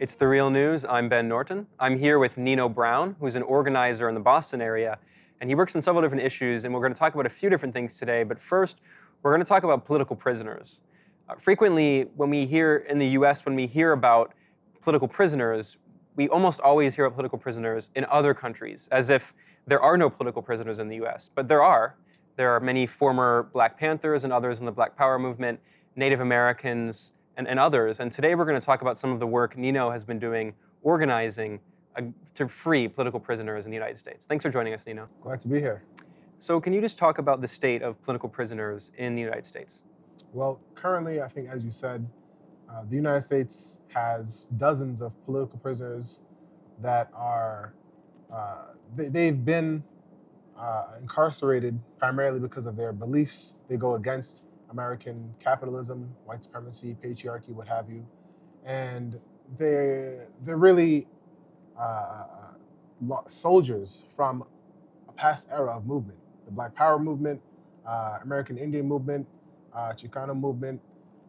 It's The Real News. I'm Ben Norton. I'm here with Nino Brown, who's an organizer in the Boston area, and he works on several different issues, and we're going to talk about a few different things today. But first, we're going to talk about political prisoners. Frequently, when we hear in the US, when we hear about political prisoners, we almost always hear about political prisoners in other countries, as if there are no political prisoners in the US. But there are. There are many former Black Panthers and others in the Black Power movement, Native Americans, and others. And today we're going to talk about some of the work Nino has been doing organizing to free political prisoners in the United States. Thanks for joining us, Nino. Glad to be here. So can you just talk about the state of political prisoners in the United States? Well, currently, I think, as you said, the United States has dozens of political prisoners that are, they've been incarcerated primarily because of their beliefs. They go against American capitalism, white supremacy, patriarchy, what have you. And they're really soldiers from a past era of movement. The Black Power movement, American Indian movement, Chicano movement,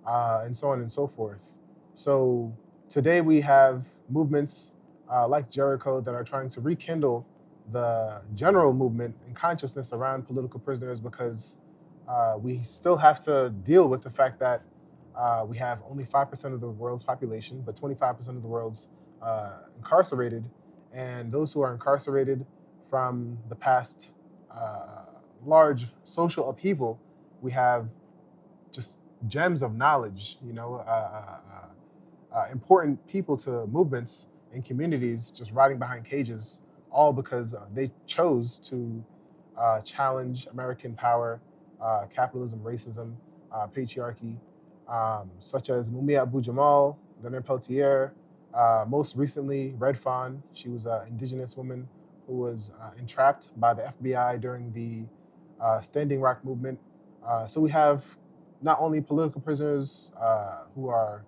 and so on and so forth. So today we have movements like Jericho that are trying to rekindle the general movement and consciousness around political prisoners, because we still have to deal with the fact that we have only 5% of the world's population, but 25% of the world's incarcerated. And those who are incarcerated from the past large social upheaval, we have just gems of knowledge, important people to movements and communities just riding behind cages, all because they chose to challenge American power, capitalism, racism, patriarchy, such as Mumia Abu-Jamal, Leonard Peltier, most recently Red Fawn. She was an indigenous woman who was entrapped by the FBI during the Standing Rock movement. So we have not only political prisoners who are,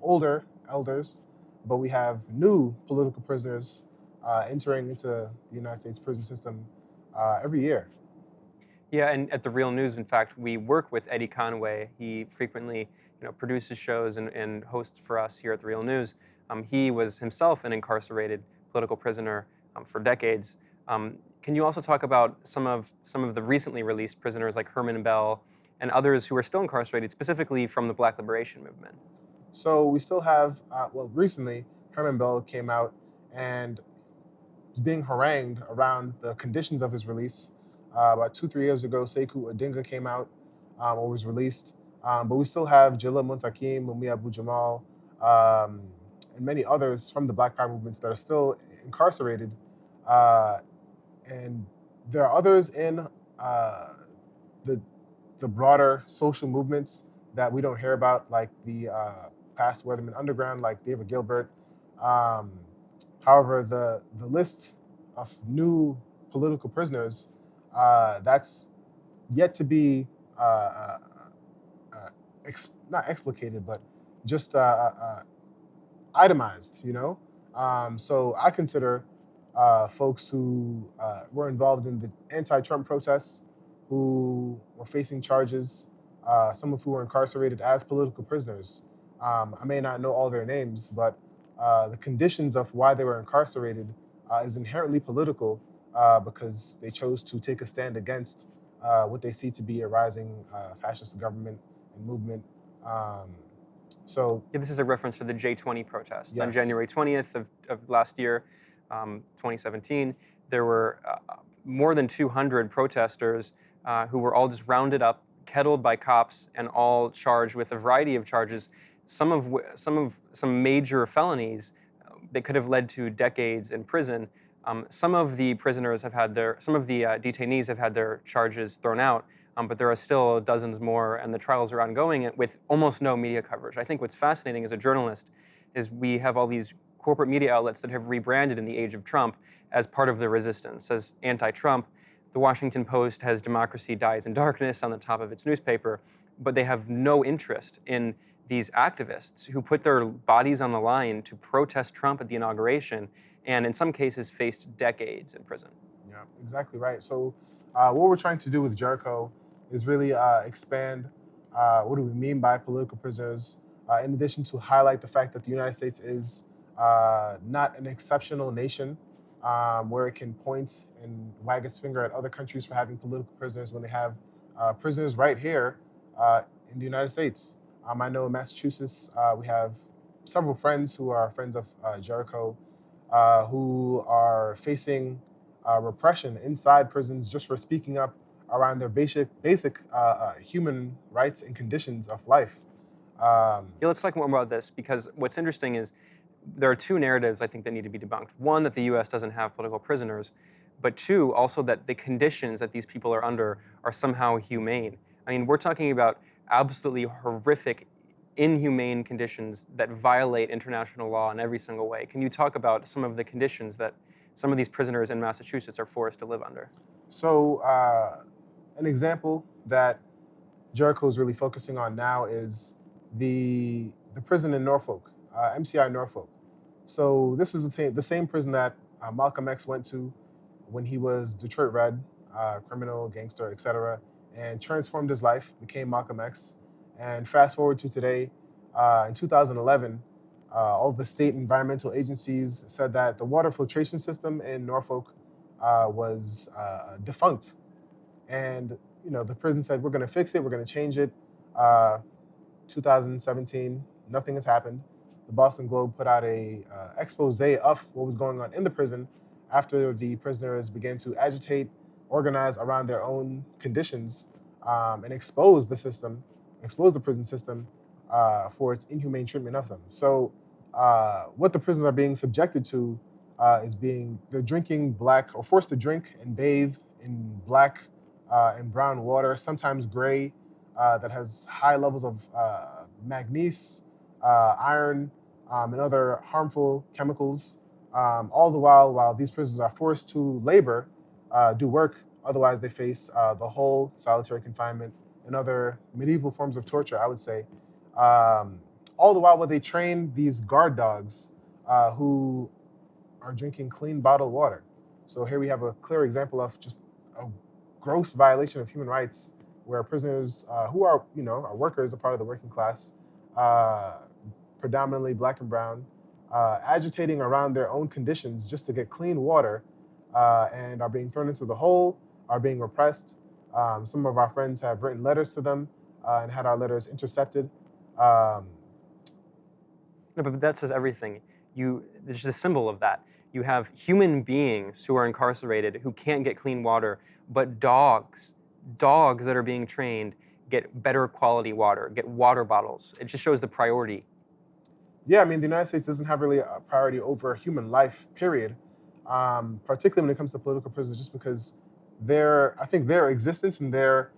older elders, but we have new political prisoners entering into the United States prison system every year. Yeah, and at The Real News, in fact, we work with Eddie Conway. He frequently produces shows and hosts for us here at The Real News. He was himself an incarcerated political prisoner for decades. Can you also talk about some of the recently released prisoners like Herman Bell and others who are still incarcerated, specifically from the Black Liberation Movement? So we still have, recently Herman Bell came out and was being harangued around the conditions of his release. About 2-3 years ago, Sekou Odinga came out or was released. But we still have Jalil Muntakim, Mumia Abu-Jamal, and many others from the Black Power movements that are still incarcerated. And there are others in the broader social movements that we don't hear about, like the past Weatherman Underground, like David Gilbert. However, the list of new political prisoners, that's yet to be not explicated, but just itemized, So I consider folks who were involved in the anti-Trump protests, who were facing charges, some of who were incarcerated as political prisoners. I may not know all their names, but the conditions of why they were incarcerated is inherently political because they chose to take a stand against what they see to be a rising fascist government and movement. Yeah, this is a reference to the J20 protests. Yes. On January 20th of last year, 2017, there were more than 200 protesters who were all just rounded up, kettled by cops, and all charged with a variety of charges, some major felonies that could have led to decades in prison. Some of the detainees have had their charges thrown out, but there are still dozens more, and the trials are ongoing with almost no media coverage. I think what's fascinating as a journalist is we have all these corporate media outlets that have rebranded in the age of Trump as part of the resistance, as anti-Trump. The Washington Post has "Democracy Dies in Darkness" on the top of its newspaper, but they have no interest in these activists who put their bodies on the line to protest Trump at the inauguration, and in some cases faced decades in prison. Yeah, exactly right. So what we're trying to do with Jericho is really expand what do we mean by political prisoners, in addition to highlight the fact that the United States is not an exceptional nation where it can point and wag its finger at other countries for having political prisoners when they have prisoners right here in the United States. I know in Massachusetts we have several friends who are friends of Jericho who are facing repression inside prisons just for speaking up around their basic human rights and conditions of life. Yeah, let's talk more about this, because what's interesting is there are two narratives I think that need to be debunked. One, that the U.S. doesn't have political prisoners, but two, also that the conditions that these people are under are somehow humane. I mean, we're talking about absolutely horrific, inhumane conditions that violate international law in every single way. Can you talk about some of the conditions that some of these prisoners in Massachusetts are forced to live under? So, an example that Jericho is really focusing on now is the prison in Norfolk, MCI Norfolk. So this is the same prison that Malcolm X went to when he was Detroit Red, criminal, gangster, etc., and transformed his life, became Malcolm X. And fast forward to today, in 2011, all the state environmental agencies said that the water filtration system in Norfolk was defunct. And the prison said, we're going to fix it, we're going to change it. Uh, 2017, nothing has happened. The Boston Globe put out a expose of what was going on in the prison after the prisoners began to agitate, organize around their own conditions, and expose the prison system for its inhumane treatment of them. So what the prisoners are being subjected to they're drinking black, or forced to drink and bathe in black and brown water, sometimes gray, that has high levels of manganese, iron, and other harmful chemicals. All the while these prisoners are forced to labor, do work. Otherwise, they face the whole solitary confinement and other medieval forms of torture, I would say. All the while they train these guard dogs who are drinking clean bottled water. So here we have a clear example of just a gross violation of human rights, where prisoners who are workers, a part of the working class, predominantly black and brown, agitating around their own conditions just to get clean water, and are being thrown into the hole, are being repressed. Some of our friends have written letters to them and had our letters intercepted. Um, No, but that says everything. There's a symbol of that. You have human beings who are incarcerated who can't get clean water, but dogs that are being trained get better quality water, get water bottles. It just shows the priority. Yeah, I mean, the United States doesn't have really a priority over human life, period. Particularly when it comes to political prisoners, just because I think their existence and their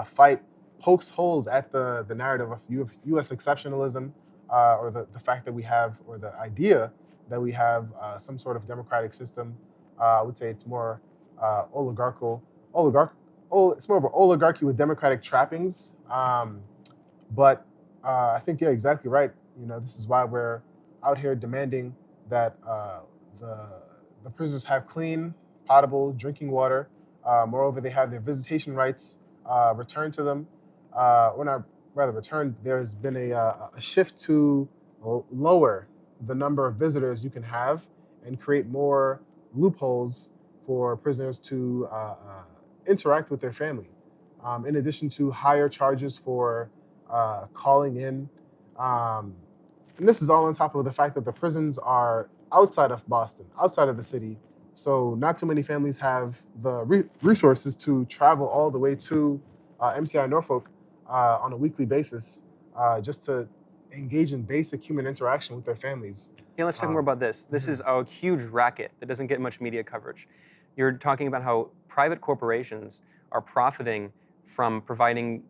fight pokes holes at the narrative of U.S. exceptionalism, or the fact that we have, or the idea that we have some sort of democratic system. I would say it's more it's more of an oligarchy with democratic trappings. But I think, yeah, exactly right. This is why we're out here demanding that the prisoners have clean, potable drinking water. Moreover, they have their visitation rights returned to them. Or not, rather returned. There's been a shift to lower the number of visitors you can have and create more loopholes for prisoners to interact with their family. In addition to higher charges for calling in. And this is all on top of the fact that the prisons are outside of Boston, outside of the city. So not too many families have the resources to travel all the way to MCI Norfolk on a weekly basis just to engage in basic human interaction with their families. Yeah, let's talk more about this. This is a huge racket that doesn't get much media coverage. You're talking about how private corporations are profiting from providing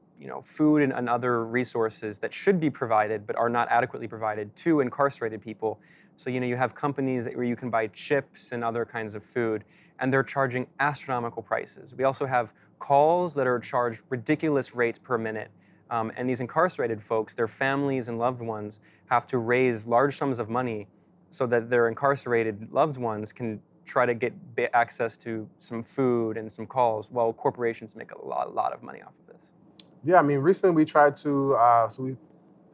food and other resources that should be provided but are not adequately provided to incarcerated people. So you have companies where you can buy chips and other kinds of food, and they're charging astronomical prices. We also have calls that are charged ridiculous rates per minute. And these incarcerated folks, their families and loved ones, have to raise large sums of money so that their incarcerated loved ones can try to get access to some food and some calls, while corporations make a lot of money off of this. Yeah, I mean, recently we tried to, we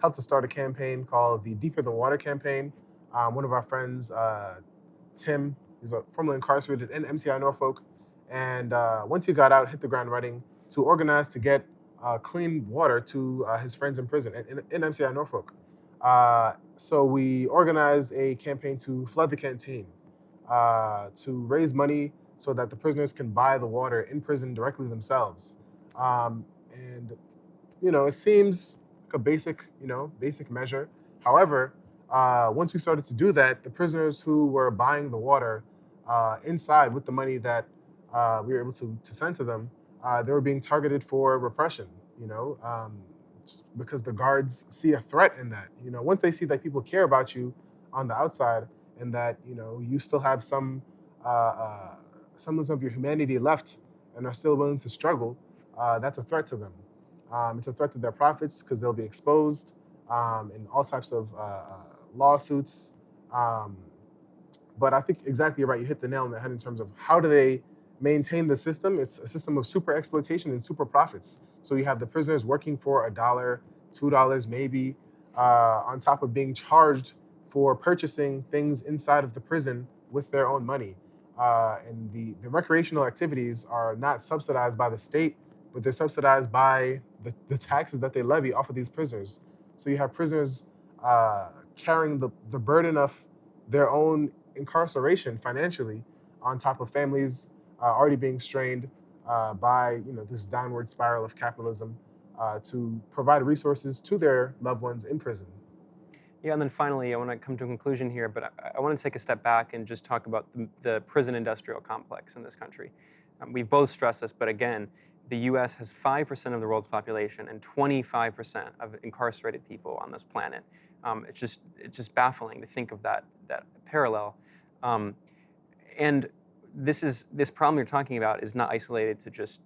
helped to start a campaign called the Deeper Than Water campaign, One of our friends, Tim, he's formerly incarcerated in MCI Norfolk, and once he got out, hit the ground running to organize to get clean water to his friends in prison in MCI Norfolk. So we organized a campaign to flood the canteen, to raise money so that the prisoners can buy the water in prison directly themselves. And it seems like a basic measure. However, once we started to do that, the prisoners who were buying the water inside with the money that we were able to send to them, they were being targeted for repression. Just because the guards see a threat in that. Once they see that people care about you on the outside, and that you still have some semblance of your humanity left, and are still willing to struggle, that's a threat to them. It's a threat to their profits because they'll be exposed in all types of lawsuits. Um, but I think exactly right. You hit the nail on the head in terms of how do they maintain the system. It's a system of super exploitation and super profits. So you have the prisoners working for $1, $2 maybe, on top of being charged for purchasing things inside of the prison with their own money. And the recreational activities are not subsidized by the state, but they're subsidized by the taxes that they levy off of these prisoners. So you have prisoners carrying the burden of their own incarceration financially on top of families already being strained by this downward spiral of capitalism to provide resources to their loved ones in prison. Yeah, and then finally, I want to come to a conclusion here, but I want to take a step back and just talk about the prison industrial complex in this country. We've both stressed this, but again, the U.S. has 5% of the world's population and 25% of incarcerated people on this planet. It's just baffling to think of that parallel. And this problem you're talking about is not isolated to just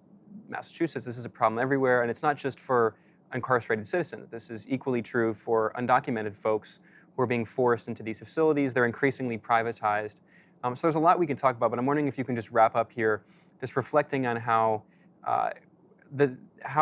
Massachusetts. This is a problem everywhere, and it's not just for incarcerated citizens. This is equally true for undocumented folks who are being forced into these facilities. They're increasingly privatized. So there's a lot we can talk about, but I'm wondering if you can just wrap up here, just reflecting on how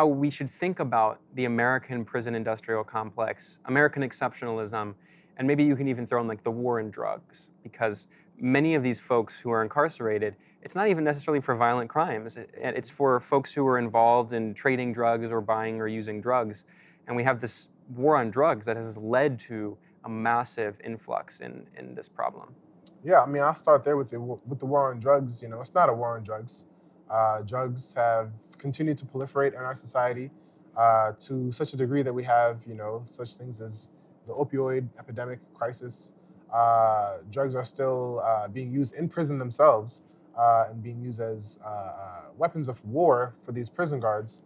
we should think about the American prison industrial complex, American exceptionalism, and maybe you can even throw in like the war on drugs, because many of these folks who are incarcerated, it's not even necessarily for violent crimes. It's for folks who are involved in trading drugs or buying or using drugs. And we have this war on drugs that has led to a massive influx in this problem. Yeah, I mean, I'll start there with the war on drugs. It's not a war on drugs. Drugs have continued to proliferate in our society to such a degree that we have, such things as the opioid epidemic crisis. Drugs are still being used in prison themselves and being used as weapons of war for these prison guards.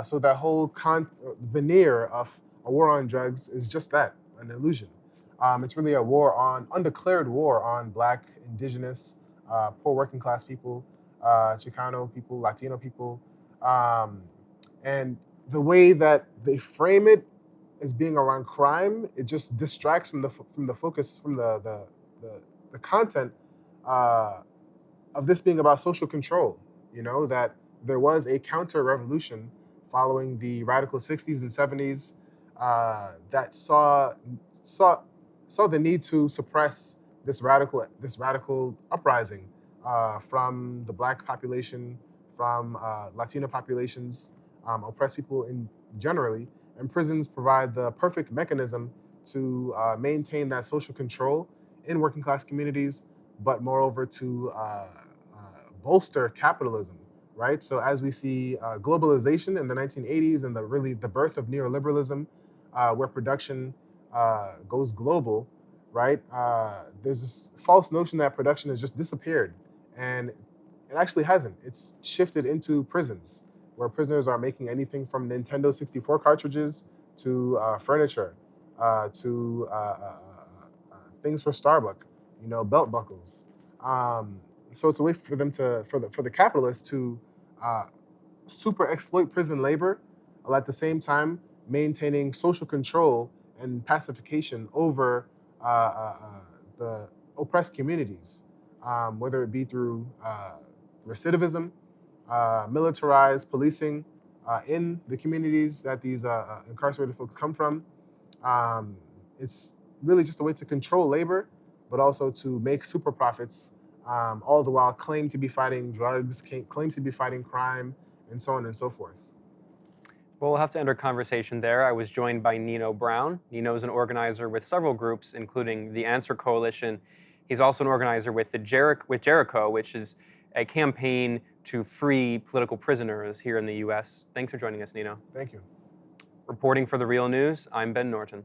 So that whole veneer of a war on drugs is just that, an illusion. It's really a undeclared war on Black, Indigenous, poor working class people, Chicano people, Latino people. And the way that they frame it as being around crime, it just distracts from the focus, from the content of this being about social control. That there was a counter revolution following the radical 60s and 70s that saw the need to suppress this radical uprising from the Black population, from Latino populations, oppressed people in generally. And prisons provide the perfect mechanism to maintain that social control in working class communities, but moreover to bolster capitalism, right? So as we see globalization in the 1980s and the birth of neoliberalism, where production goes global, right? There's this false notion that production has just disappeared, and it actually hasn't. It's shifted into prisons, where prisoners are making anything from Nintendo 64 cartridges to furniture, to things for Starbucks, belt buckles. So it's a way for them for the capitalists to super exploit prison labor, while at the same time maintaining social control and pacification over the oppressed communities, whether it be through recidivism, militarized policing in the communities that these incarcerated folks come from. It's really just a way to control labor, but also to make super profits, all the while claim to be fighting drugs, claim to be fighting crime, and so on and so forth. Well, we'll have to end our conversation there. I was joined by Nino Brown. Nino is an organizer with several groups, including the Answer Coalition. He's also an organizer with Jericho, which is a campaign to free political prisoners here in the U.S. Thanks for joining us, Nino. Thank you. Reporting for The Real News, I'm Ben Norton.